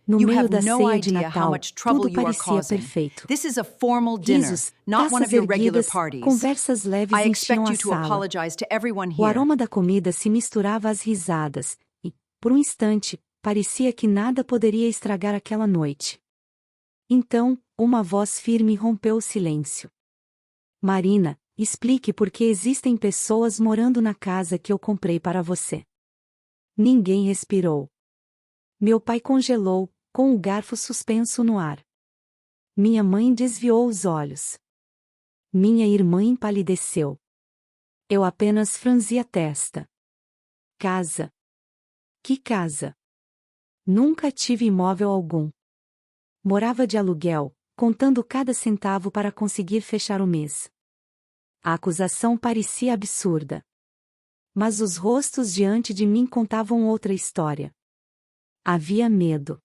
No You meio have da no ceia de idea how Natal, much trouble tudo you are parecia causing. perfeito. This is a formal dinner, Risos, not one of taças your regular erguidas, parties. conversas leves I enchiam expect a you to sala. apologize to everyone O here. aroma da comida se misturava às risadas, e, por um instante, parecia que nada poderia estragar aquela noite. Então, uma voz firme rompeu o silêncio. Marina, explique por que existem pessoas morando na casa que eu comprei para você. Ninguém respirou. Meu pai congelou, com o garfo suspenso no ar. Minha mãe desviou os olhos. Minha irmã empalideceu. Eu apenas franzi a testa. Casa. Que casa? Nunca tive imóvel algum. Morava de aluguel, contando cada centavo para conseguir fechar o mês. A acusação parecia absurda. Mas os rostos diante de mim contavam outra história. Havia medo.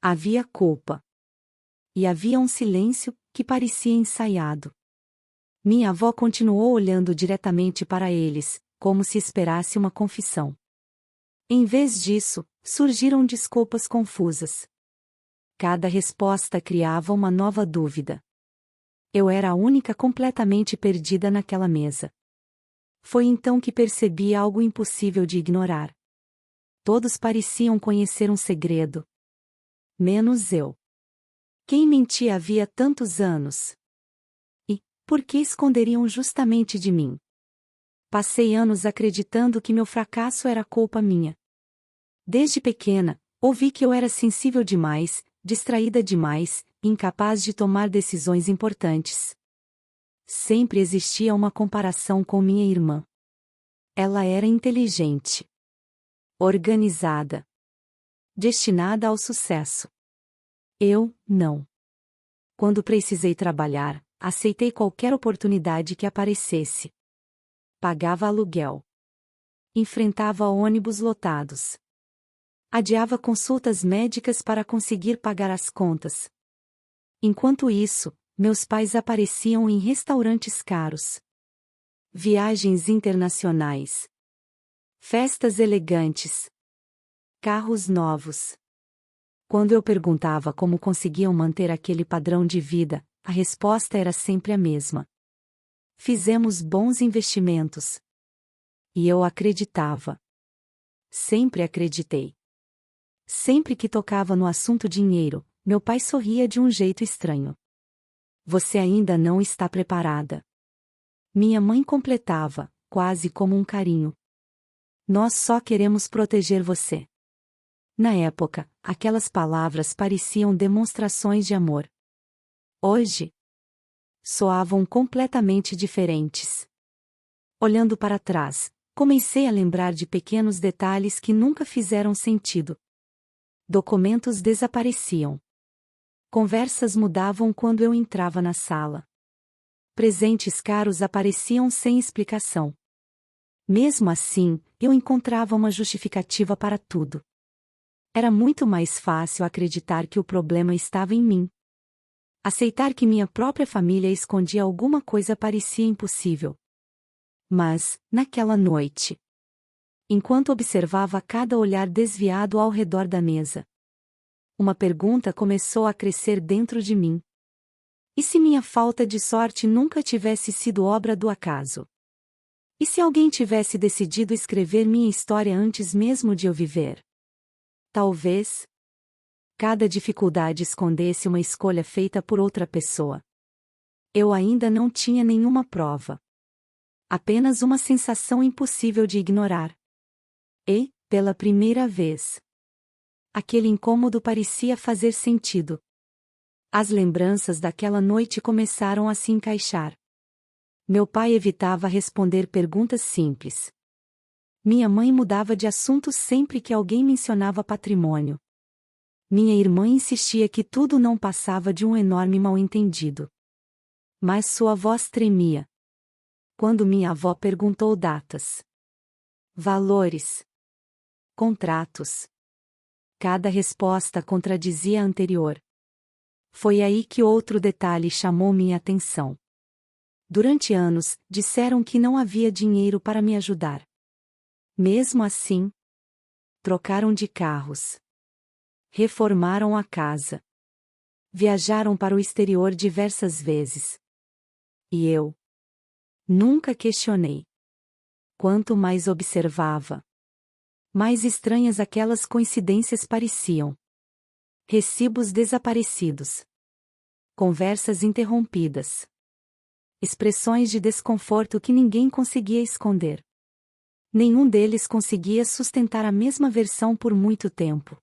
Havia culpa. E havia um silêncio que parecia ensaiado. Minha avó continuou olhando diretamente para eles, como se esperasse uma confissão. Em vez disso, surgiram desculpas confusas. Cada resposta criava uma nova dúvida. Eu era a única completamente perdida naquela mesa. Foi então que percebi algo impossível de ignorar. Todos pareciam conhecer um segredo. Menos eu. Quem mentia havia tantos anos? E, por que esconderiam justamente de mim? Passei anos acreditando que meu fracasso era culpa minha. Desde pequena, ouvi que eu era sensível demais, distraída demais, incapaz de tomar decisões importantes. Sempre existia uma comparação com minha irmã. Ela era inteligente, organizada, destinada ao sucesso. Eu, não. Quando precisei trabalhar, aceitei qualquer oportunidade que aparecesse. Pagava aluguel. Enfrentava ônibus lotados. Adiava consultas médicas para conseguir pagar as contas. Enquanto isso, meus pais apareciam em restaurantes caros. Viagens internacionais. Festas elegantes. Carros novos. Quando eu perguntava como conseguiam manter aquele padrão de vida, a resposta era sempre a mesma. Fizemos bons investimentos. E eu acreditava. Sempre acreditei. Sempre que tocava no assunto dinheiro, meu pai sorria de um jeito estranho. Você ainda não está preparada. Minha mãe completava, quase como um carinho. Nós só queremos proteger você. Na época, aquelas palavras pareciam demonstrações de amor. Hoje, soavam completamente diferentes. Olhando para trás, comecei a lembrar de pequenos detalhes que nunca fizeram sentido. Documentos desapareciam. Conversas mudavam quando eu entrava na sala. Presentes caros apareciam sem explicação. Mesmo assim, eu encontrava uma justificativa para tudo. Era muito mais fácil acreditar que o problema estava em mim. Aceitar que minha própria família escondia alguma coisa parecia impossível. Mas, naquela noite, enquanto observava cada olhar desviado ao redor da mesa, uma pergunta começou a crescer dentro de mim. E se minha falta de sorte nunca tivesse sido obra do acaso? E se alguém tivesse decidido escrever minha história antes mesmo de eu viver? Talvez cada dificuldade escondesse uma escolha feita por outra pessoa. Eu ainda não tinha nenhuma prova. Apenas uma sensação impossível de ignorar. E, pela primeira vez, aquele incômodo parecia fazer sentido. As lembranças daquela noite começaram a se encaixar. Meu pai evitava responder perguntas simples. Minha mãe mudava de assunto sempre que alguém mencionava patrimônio. Minha irmã insistia que tudo não passava de um enorme mal-entendido. Mas sua voz tremia quando minha avó perguntou datas, valores, contratos. Cada resposta contradizia a anterior. Foi aí que outro detalhe chamou minha atenção. Durante anos, disseram que não havia dinheiro para me ajudar. Mesmo assim, trocaram de carros, Reformaram a casa. Viajaram para o exterior diversas vezes. E eu nunca questionei. Quanto mais observava, mais estranhas aquelas coincidências pareciam. Recibos desaparecidos. Conversas interrompidas. Expressões de desconforto que ninguém conseguia esconder. Nenhum deles conseguia sustentar a mesma versão por muito tempo.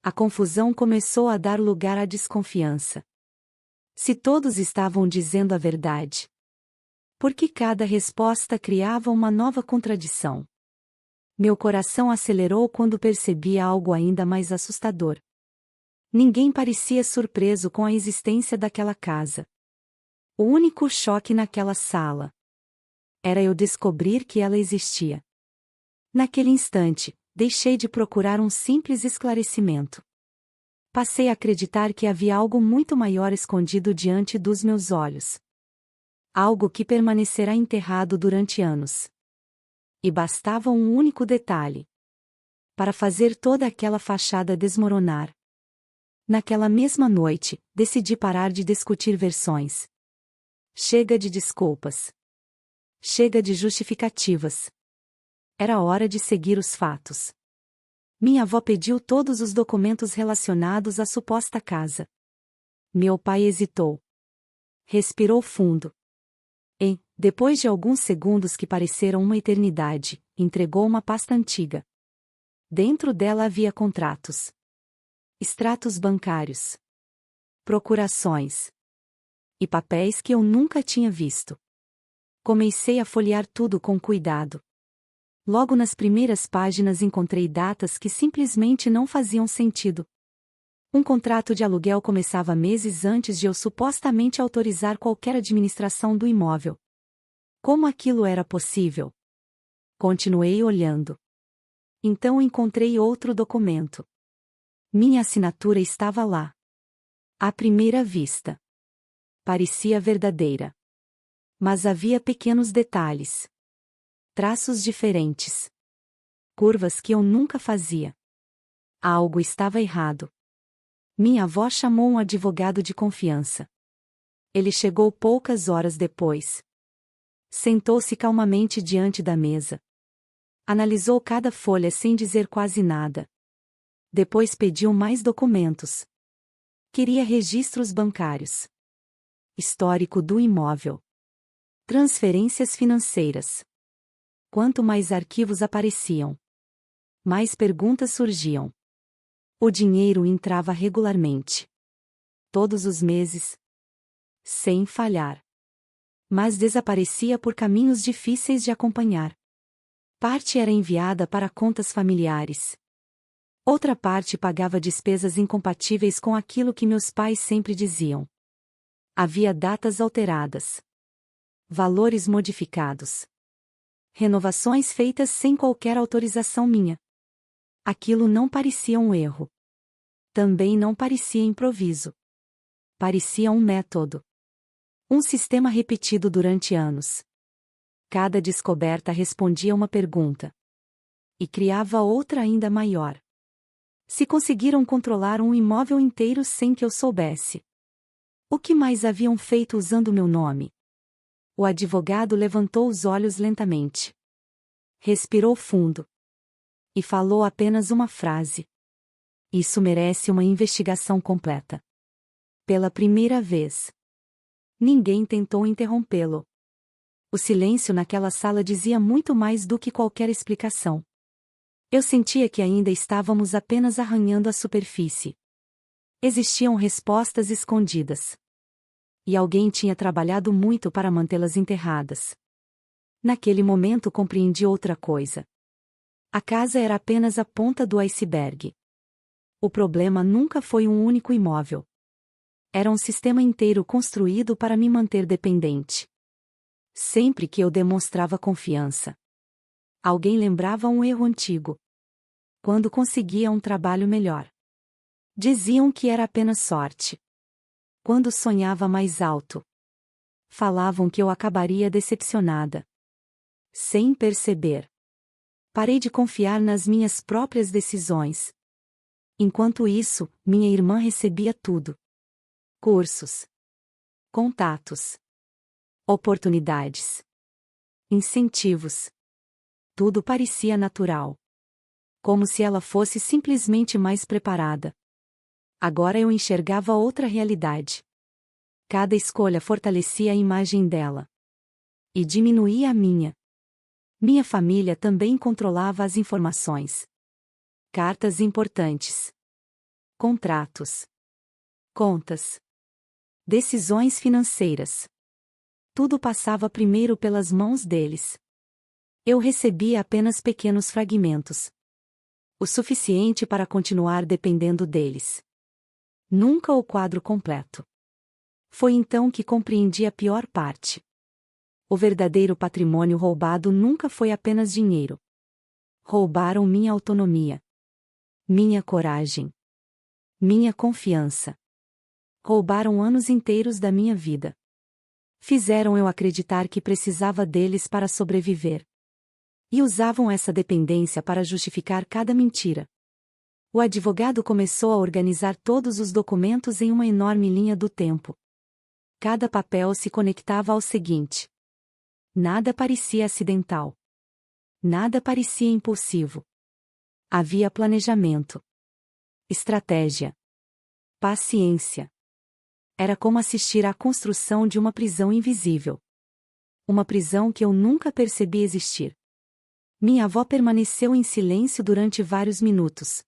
A confusão começou a dar lugar à desconfiança. Se todos estavam dizendo a verdade, por que cada resposta criava uma nova contradição? Meu coração acelerou quando percebi algo ainda mais assustador. Ninguém parecia surpreso com a existência daquela casa. O único choque naquela sala era eu descobrir que ela existia. Naquele instante, deixei de procurar um simples esclarecimento. Passei a acreditar que havia algo muito maior escondido diante dos meus olhos. Algo que permanecerá enterrado durante anos. E bastava um único detalhe para fazer toda aquela fachada desmoronar. Naquela mesma noite, decidi parar de discutir versões. Chega de desculpas. Chega de justificativas. Era hora de seguir os fatos. Minha avó pediu todos os documentos relacionados à suposta casa. Meu pai hesitou. Respirou fundo. E, depois de alguns segundos que pareceram uma eternidade, entregou uma pasta antiga. Dentro dela havia contratos. Extratos bancários. Procurações. E papéis que eu nunca tinha visto. Comecei a folhear tudo com cuidado. Logo nas primeiras páginas encontrei datas que simplesmente não faziam sentido. Um contrato de aluguel começava meses antes de eu supostamente autorizar qualquer administração do imóvel. Como aquilo era possível? Continuei olhando. Então encontrei outro documento. Minha assinatura estava lá. À primeira vista. Parecia verdadeira. Mas havia pequenos detalhes. Traços diferentes. Curvas que eu nunca fazia. Algo estava errado. Minha avó chamou um advogado de confiança. Ele chegou poucas horas depois. Sentou-se calmamente diante da mesa. Analisou cada folha sem dizer quase nada. Depois pediu mais documentos. Queria registros bancários. Histórico do imóvel. Transferências financeiras. Quanto mais arquivos apareciam, mais perguntas surgiam. O dinheiro entrava regularmente. Todos os meses. Sem falhar. Mas desaparecia por caminhos difíceis de acompanhar. Parte era enviada para contas familiares. Outra parte pagava despesas incompatíveis com aquilo que meus pais sempre diziam. Havia datas alteradas. Valores modificados. Renovações feitas sem qualquer autorização minha. Aquilo não parecia um erro. Também não parecia improviso. Parecia um método. Um sistema repetido durante anos. Cada descoberta respondia uma pergunta. E criava outra ainda maior. Se conseguiram controlar um imóvel inteiro sem que eu soubesse. O que mais haviam feito usando meu nome? O advogado levantou os olhos lentamente. Respirou fundo. E falou apenas uma frase. Isso merece uma investigação completa. Pela primeira vez. Ninguém tentou interrompê-lo. O silêncio naquela sala dizia muito mais do que qualquer explicação. Eu sentia que ainda estávamos apenas arranhando a superfície. Existiam respostas escondidas. E alguém tinha trabalhado muito para mantê-las enterradas. Naquele momento compreendi outra coisa. A casa era apenas a ponta do iceberg. O problema nunca foi um único imóvel. Era um sistema inteiro construído para me manter dependente. Sempre que eu demonstrava confiança, alguém lembrava um erro antigo. Quando conseguia um trabalho melhor, diziam que era apenas sorte. Quando sonhava mais alto, falavam que eu acabaria decepcionada. Sem perceber, parei de confiar nas minhas próprias decisões. Enquanto isso, minha irmã recebia tudo: cursos, contatos, oportunidades, incentivos. Tudo parecia natural. Como se ela fosse simplesmente mais preparada. Agora eu enxergava outra realidade. Cada escolha fortalecia a imagem dela. E diminuía a minha. Minha família também controlava as informações. Cartas importantes. Contratos. Contas. Decisões financeiras. Tudo passava primeiro pelas mãos deles. Eu recebia apenas pequenos fragmentos. O suficiente para continuar dependendo deles. Nunca o quadro completo. Foi então que compreendi a pior parte. O verdadeiro patrimônio roubado nunca foi apenas dinheiro. Roubaram minha autonomia. Minha coragem. Minha confiança. Roubaram anos inteiros da minha vida. Fizeram eu acreditar que precisava deles para sobreviver. E usavam essa dependência para justificar cada mentira. O advogado começou a organizar todos os documentos em uma enorme linha do tempo. Cada papel se conectava ao seguinte. Nada parecia acidental. Nada parecia impulsivo. Havia planejamento. Estratégia. Paciência. Era como assistir à construção de uma prisão invisível. Uma prisão que eu nunca percebi existir. Minha avó permaneceu em silêncio durante vários minutos.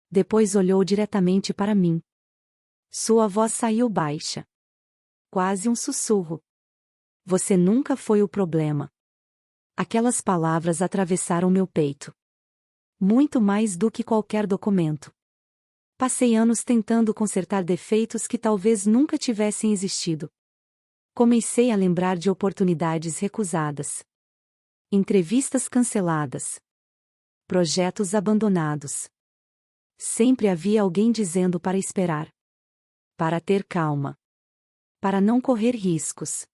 Depois olhou diretamente para mim. Sua voz saiu baixa. Quase um sussurro. Você nunca foi o problema. Aquelas palavras atravessaram meu peito. Muito mais do que qualquer documento. Passei anos tentando consertar defeitos que talvez nunca tivessem existido. Comecei a lembrar de oportunidades recusadas. Entrevistas canceladas. Projetos abandonados. Sempre havia alguém dizendo para esperar. Para ter calma. Para não correr riscos.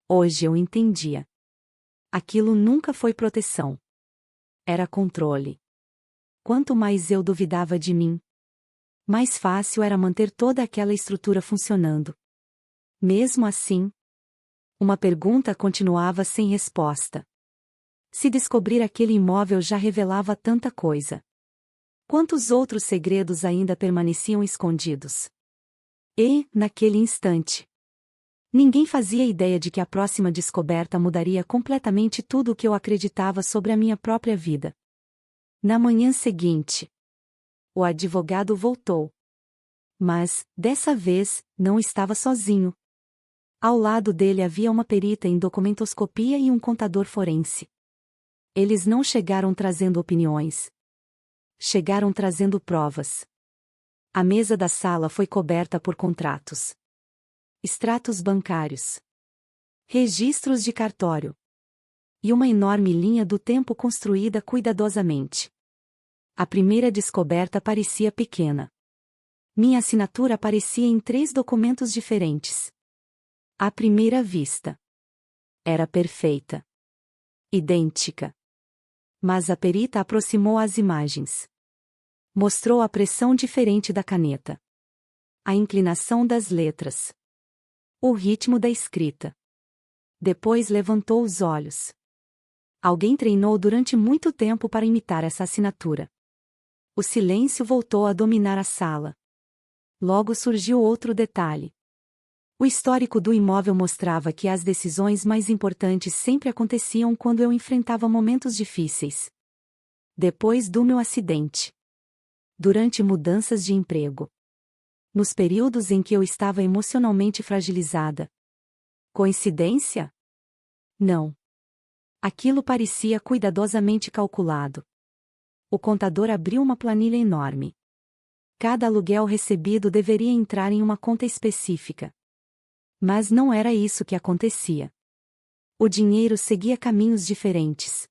Hoje eu entendia. Aquilo nunca foi proteção. Era controle. Quanto mais eu duvidava de mim, mais fácil era manter toda aquela estrutura funcionando. Mesmo assim, uma pergunta continuava sem resposta. Se descobrir aquele imóvel já revelava tanta coisa. Quantos outros segredos ainda permaneciam escondidos? E, naquele instante, ninguém fazia ideia de que a próxima descoberta mudaria completamente tudo o que eu acreditava sobre a minha própria vida. Na manhã seguinte, o advogado voltou. Mas, dessa vez, não estava sozinho. Ao lado dele havia uma perita em documentoscopia e um contador forense. Eles não chegaram trazendo opiniões. Chegaram trazendo provas. A mesa da sala foi coberta por contratos. Extratos bancários. Registros de cartório. E uma enorme linha do tempo construída cuidadosamente. A primeira descoberta parecia pequena. Minha assinatura aparecia em 3 documentos diferentes. À primeira vista. Era perfeita. Idêntica. Mas a perita aproximou as imagens. Mostrou a pressão diferente da caneta. A inclinação das letras. O ritmo da escrita. Depois levantou os olhos. Alguém treinou durante muito tempo para imitar essa assinatura. O silêncio voltou a dominar a sala. Logo surgiu outro detalhe. O histórico do imóvel mostrava que as decisões mais importantes sempre aconteciam quando eu enfrentava momentos difíceis. Depois do meu acidente. Durante mudanças de emprego. Nos períodos em que eu estava emocionalmente fragilizada. Coincidência? Não. Aquilo parecia cuidadosamente calculado. O contador abriu uma planilha enorme. Cada aluguel recebido deveria entrar em uma conta específica. Mas não era isso que acontecia. O dinheiro seguia caminhos diferentes.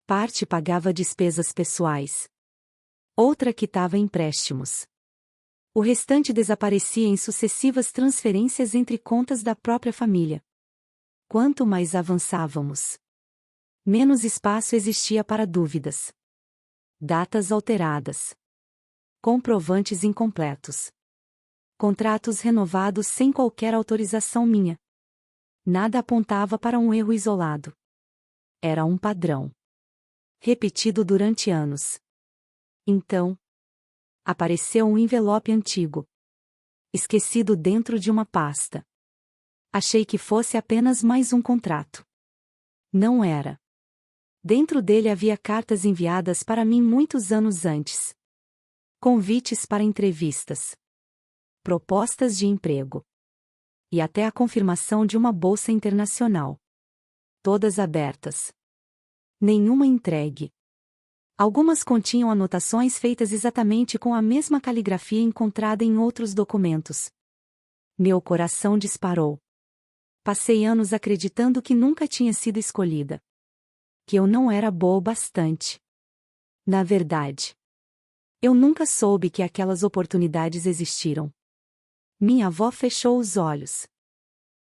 Parte pagava despesas pessoais. Outra quitava empréstimos. O restante desaparecia em sucessivas transferências entre contas da própria família. Quanto mais avançávamos, menos espaço existia para dúvidas. Datas alteradas. comprovantes incompletos. Contratos renovados sem qualquer autorização minha. Nada apontava para um erro isolado. Era um padrão. Repetido durante anos. Então, apareceu um envelope antigo. Esquecido dentro de uma pasta. Achei que fosse apenas mais um contrato. Não era. Dentro dele havia cartas enviadas para mim muitos anos antes. Convites para entrevistas. Propostas de emprego. E até a confirmação de uma bolsa internacional. Todas abertas. Nenhuma entregue. Algumas continham anotações feitas exatamente com a mesma caligrafia encontrada em outros documentos. Meu coração disparou. Passei anos acreditando que nunca tinha sido escolhida. Que eu não era boa o bastante. Na verdade, eu nunca soube que aquelas oportunidades existiram. Minha avó fechou os olhos.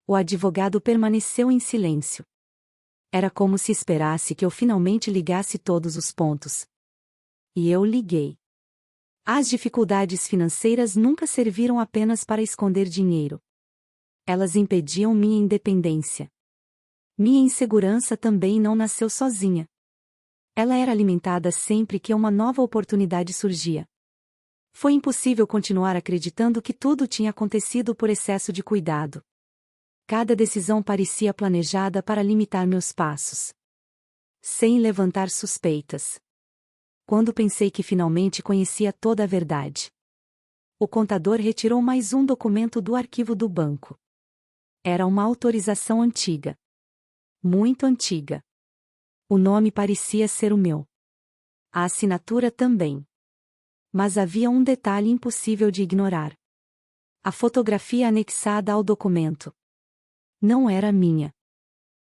O advogado permaneceu em silêncio. Era como se esperasse que eu finalmente ligasse todos os pontos. E eu liguei. As dificuldades financeiras nunca serviram apenas para esconder dinheiro. Elas impediam minha independência. Minha insegurança também não nasceu sozinha. Ela era alimentada sempre que uma nova oportunidade surgia. Foi impossível continuar acreditando que tudo tinha acontecido por excesso de cuidado. Cada decisão parecia planejada para limitar meus passos. Sem levantar suspeitas. Quando pensei que finalmente conhecia toda a verdade. O contador retirou mais um documento do arquivo do banco. Era uma autorização antiga. Muito antiga. O nome parecia ser o meu. A assinatura também. Mas havia um detalhe impossível de ignorar. A fotografia anexada ao documento. Não era minha.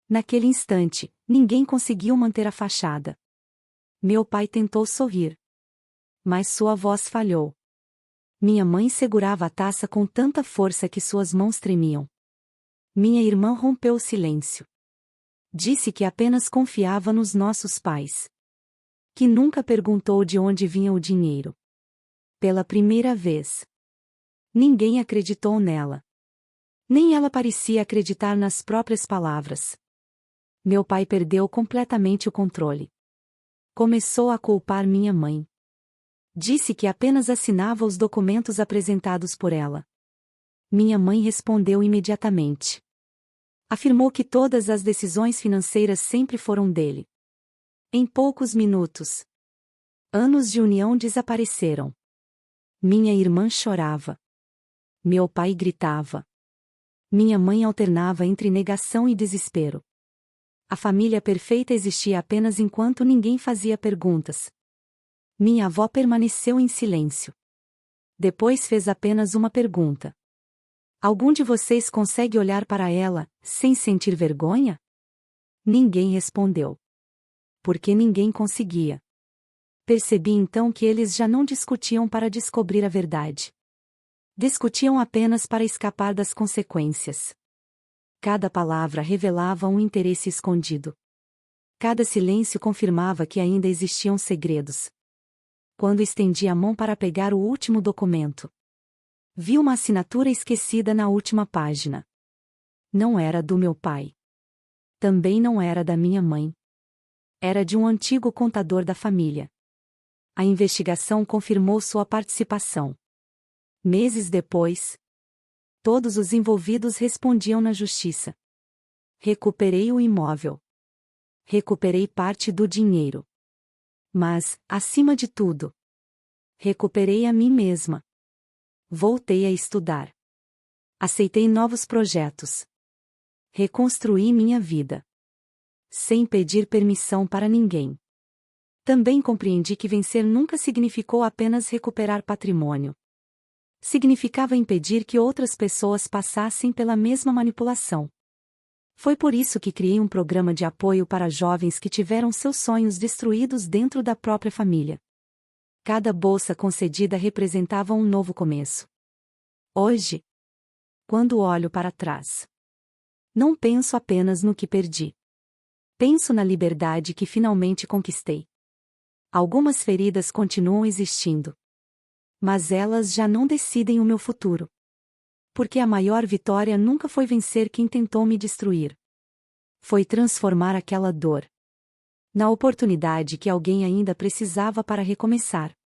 Naquele instante, ninguém conseguiu manter a fachada. Meu pai tentou sorrir. Mas sua voz falhou. Minha mãe segurava a taça com tanta força que suas mãos tremiam. Minha irmã rompeu o silêncio. Disse que apenas confiava nos nossos pais. Que nunca perguntou de onde vinha o dinheiro. Pela primeira vez. Ninguém acreditou nela. Nem ela parecia acreditar nas próprias palavras. Meu pai perdeu completamente o controle. Começou a culpar minha mãe. Disse que apenas assinava os documentos apresentados por ela. Minha mãe respondeu imediatamente. Afirmou que todas as decisões financeiras sempre foram dele. Em poucos minutos, anos de união desapareceram. Minha irmã chorava. Meu pai gritava. Minha mãe alternava entre negação e desespero. A família perfeita existia apenas enquanto ninguém fazia perguntas. Minha avó permaneceu em silêncio. Depois fez apenas uma pergunta. Algum de vocês consegue olhar para ela, sem sentir vergonha? Ninguém respondeu. Porque ninguém conseguia. Percebi então que eles já não discutiam para descobrir a verdade. Discutiam apenas para escapar das consequências. Cada palavra revelava um interesse escondido. Cada silêncio confirmava que ainda existiam segredos. Quando estendi a mão para pegar o último documento, vi uma assinatura esquecida na última página. Não era do meu pai. Também não era da minha mãe. Era de um antigo contador da família. A investigação confirmou sua participação. Meses depois, todos os envolvidos respondiam na justiça. Recuperei o imóvel. Recuperei parte do dinheiro. Mas, acima de tudo, recuperei a mim mesma. Voltei a estudar. Aceitei novos projetos. Reconstruí minha vida. Sem pedir permissão para ninguém. Também compreendi que vencer nunca significou apenas recuperar patrimônio. Significava impedir que outras pessoas passassem pela mesma manipulação. Foi por isso que criei um programa de apoio para jovens que tiveram seus sonhos destruídos dentro da própria família. Cada bolsa concedida representava um novo começo. Hoje, quando olho para trás, não penso apenas no que perdi. Penso na liberdade que finalmente conquistei. Algumas feridas continuam existindo. Mas elas já não decidem o meu futuro. Porque a maior vitória nunca foi vencer quem tentou me destruir. Foi transformar aquela dor na oportunidade que alguém ainda precisava para recomeçar.